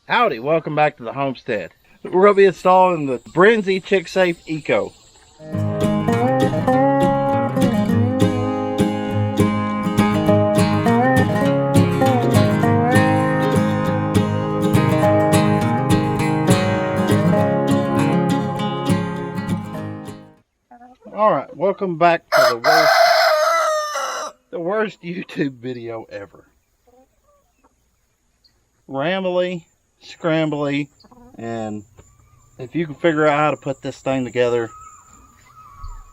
Howdy, welcome back to the homestead. We're going to be installing the Brenzy ChickSafe Eco. Alright, welcome back to the worst YouTube video ever. Rambly, scrambly, and if you can figure out how to put this thing together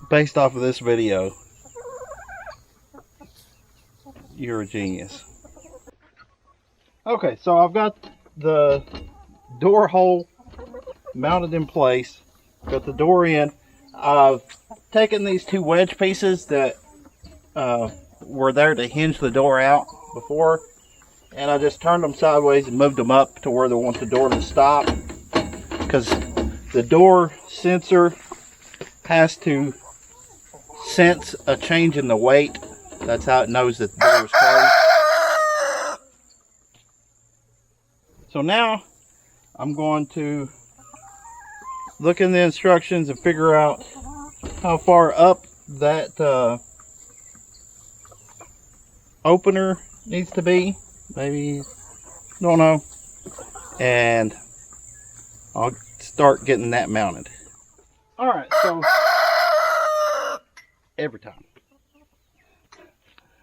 based off of this video, you're a genius. Okay, so I've got the door hole mounted in place, got the door in. I've taken these two wedge pieces that were there to hinge the door out before, and I just turned them sideways and moved them up to where they want the door to stop, because the door sensor has to sense a change in the weight. That's how it knows that the door is closed. So now I'm going to look in the instructions and figure out how far up that opener needs to be. Maybe, don't know. And I'll start getting that mounted. Alright, so every time.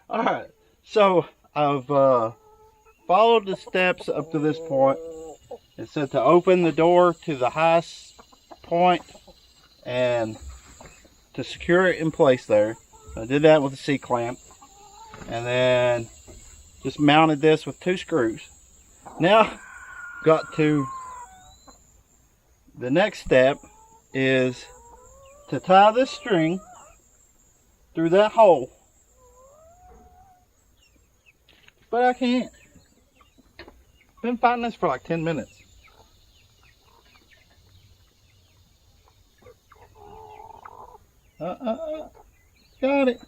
Alright, so I've followed the steps up to this point. It said to open the door to the highest point and to secure it in place there. I did that with a C-clamp, and then just mounted this with 2 screws. Now got to the next step is to tie this string through that hole, but I can't. Been fighting this for like 10 minutes. Got it.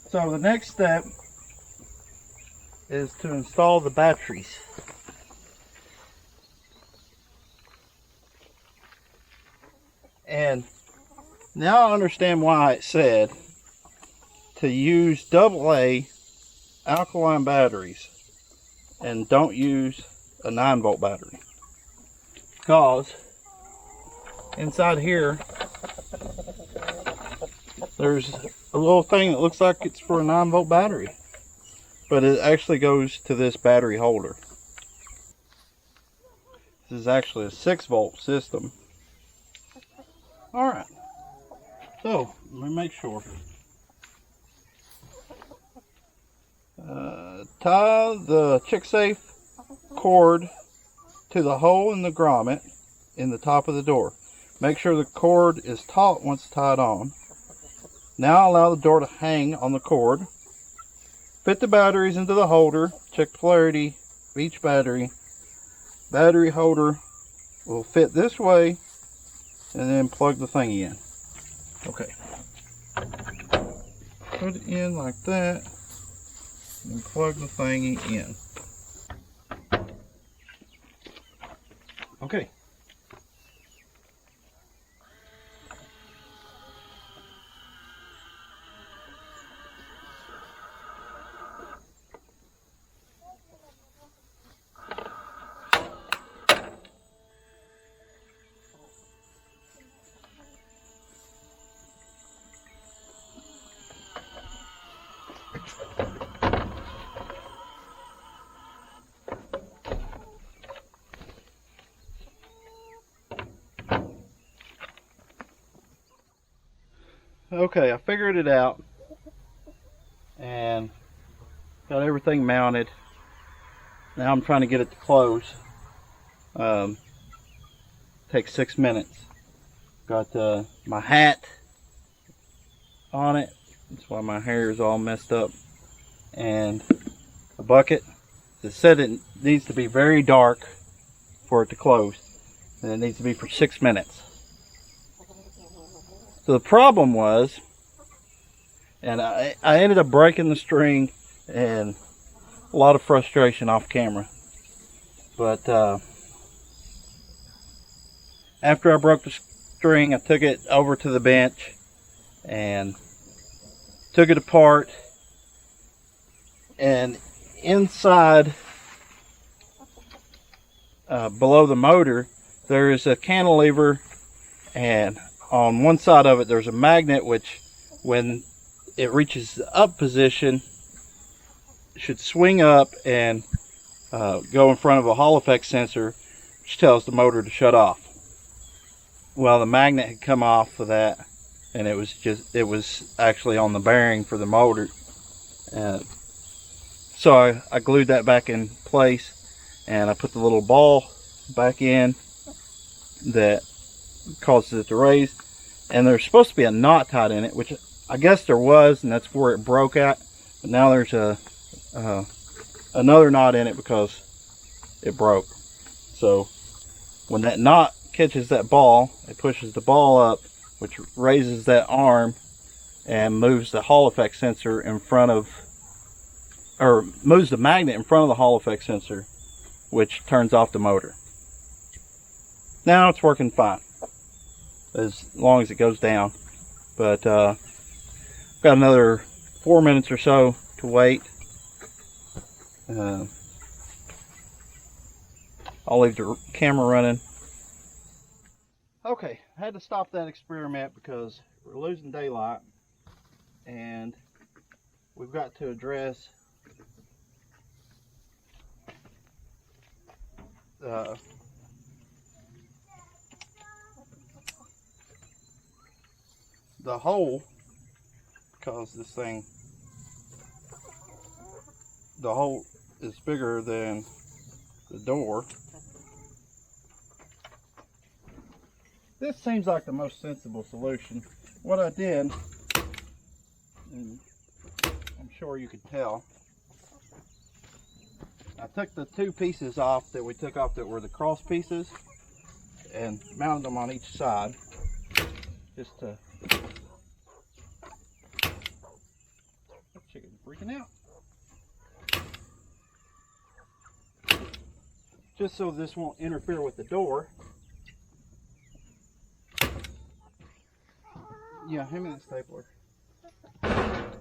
So the next step is to install the batteries. And now I understand why it said to use AA alkaline batteries and don't use a 9-volt battery, because inside here there's a little thing that looks like it's for a 9-volt battery, but it actually goes to this battery holder. This is actually a 6-volt system. Alright, so let me make sure. Tie the ChickSafe cord to the hole in the grommet in the top of the door. Make sure the cord is taut once tied on. Now allow the door to hang on the cord. Fit the batteries into the holder. Check polarity of each battery. Battery holder will fit this way, and then plug the thing in. Okay. Put it in like that and plug the thingy in. Okay. Okay, I figured it out and got everything mounted. Now I'm trying to get it to close. Takes 6 minutes. Got my hat on it. That's why my hair is all messed up. And a bucket. It said it needs to be very dark for it to close. And it needs to be for 6 minutes. So the problem was, and I ended up breaking the string and a lot of frustration off camera. But after I broke the string, I took it over to the bench and took it apart, and inside below the motor there is a cantilever, and on one side of it there's a magnet which, when it reaches the up position, should swing up and go in front of a Hall effect sensor, which tells the motor to shut off. Well, the magnet had come off of that, and it was actually on the bearing for the motor. So I glued that back in place, and I put the little ball back in that causes it to raise. And there's supposed to be a knot tied in it, which I guess there was, and that's where it broke at. But now there's another knot in it because it broke. So when that knot catches that ball, it pushes the ball up, which raises that arm and moves the Hall effect sensor in front of, or moves the magnet in front of the Hall effect sensor, which turns off the motor. Now it's working fine, as long as it goes down. But I've got another 4 minutes or so to wait. I'll leave the camera running. Okay, I had to stop that experiment because we're losing daylight, and we've got to address the hole, because this thing, the hole is bigger than the door. This seems like the most sensible solution. What I did, and I'm sure you could tell, I took the two pieces off that we took off that were the cross pieces and mounted them on each side, just to, that chicken's freaking out, just so this won't interfere with the door. Yeah, hand me the stapler. Are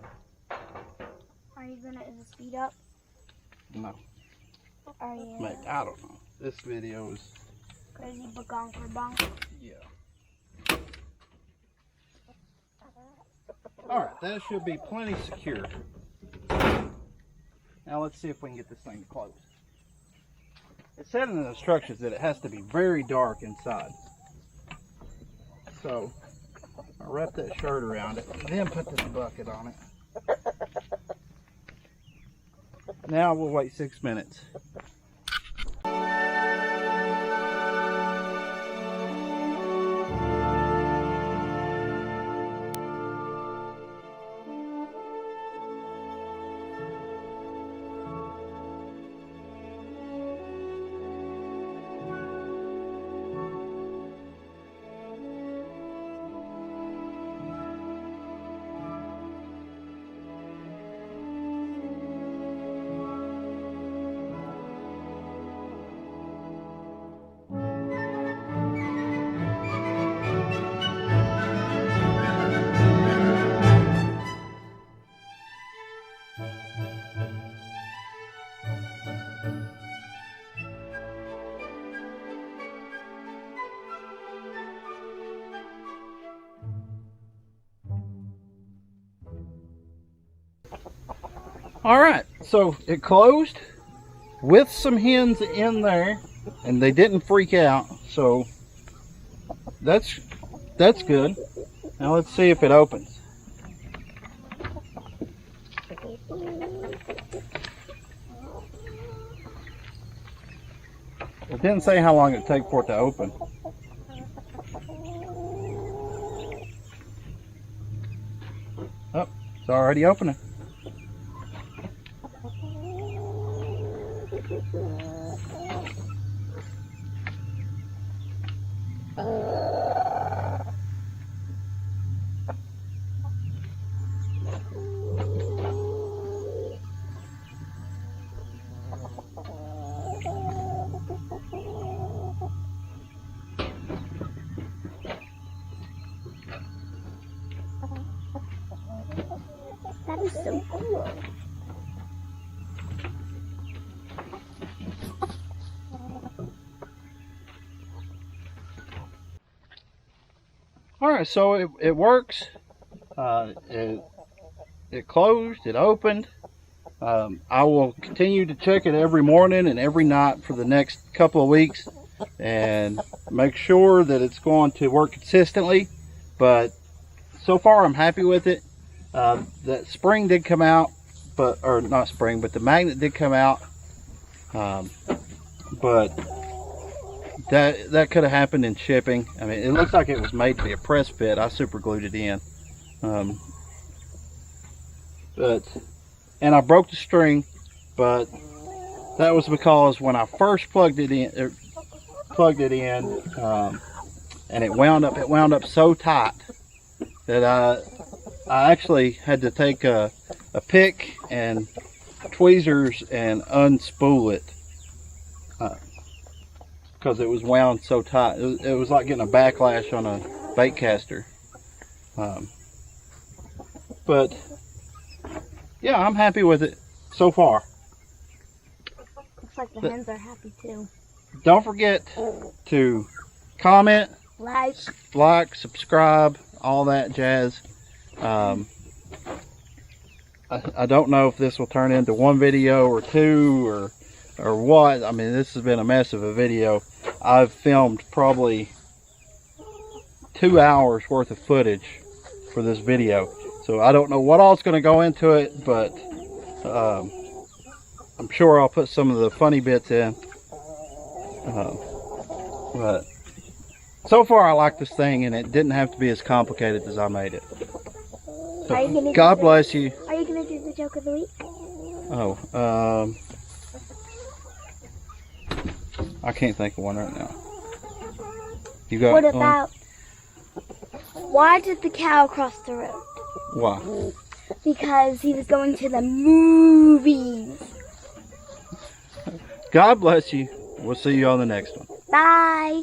you gonna speed up? No. Are you? Mate, I don't know. This video is Crazy bagonker bonk. yeah. Alright, that should be plenty secure. Now let's see if we can get this thing to close. It said in the instructions that it has to be very dark inside. So I'll wrap that shirt around it, and then put this bucket on it. Now we'll wait 6 minutes. All right, so it closed with some hens in there, and they didn't freak out, so that's good. Now let's see if it opens. It didn't say how long it'd take for it to open. Oh, it's already opening. is so cool. All right, so it works. It closed, it opened. I will continue to check it every morning and every night for the next couple of weeks and make sure that it's going to work consistently. But so far I'm happy with it. That spring did come out, or not spring, but the magnet did come out. But that could have happened in shipping. I mean, it looks like it was made to be a press fit. I super glued it in. And I broke the string, but that was because when I first plugged it in, and it wound up so tight that I actually had to take a pick and tweezers and unspool it because it was wound so tight. It was like getting a backlash on a bait caster. But yeah, I'm happy with it so far. Looks like the hens are happy too. Don't forget to comment, Like, subscribe, all that jazz. I don't know if this will turn into one video or two or what. I mean, this has been a mess of a video. I've filmed probably 2 hours worth of footage for this video. So I don't know what all's going to go into it, but I'm sure I'll put some of the funny bits in. But so far I like this thing, and it didn't have to be as complicated as I made it. So, God bless you. Are you going to do the joke of the week? Oh, I can't think of one right now. You got What one? about, why did the cow cross the road? Why? Because he was going to the movies. God bless you. We'll see you on the next one. Bye.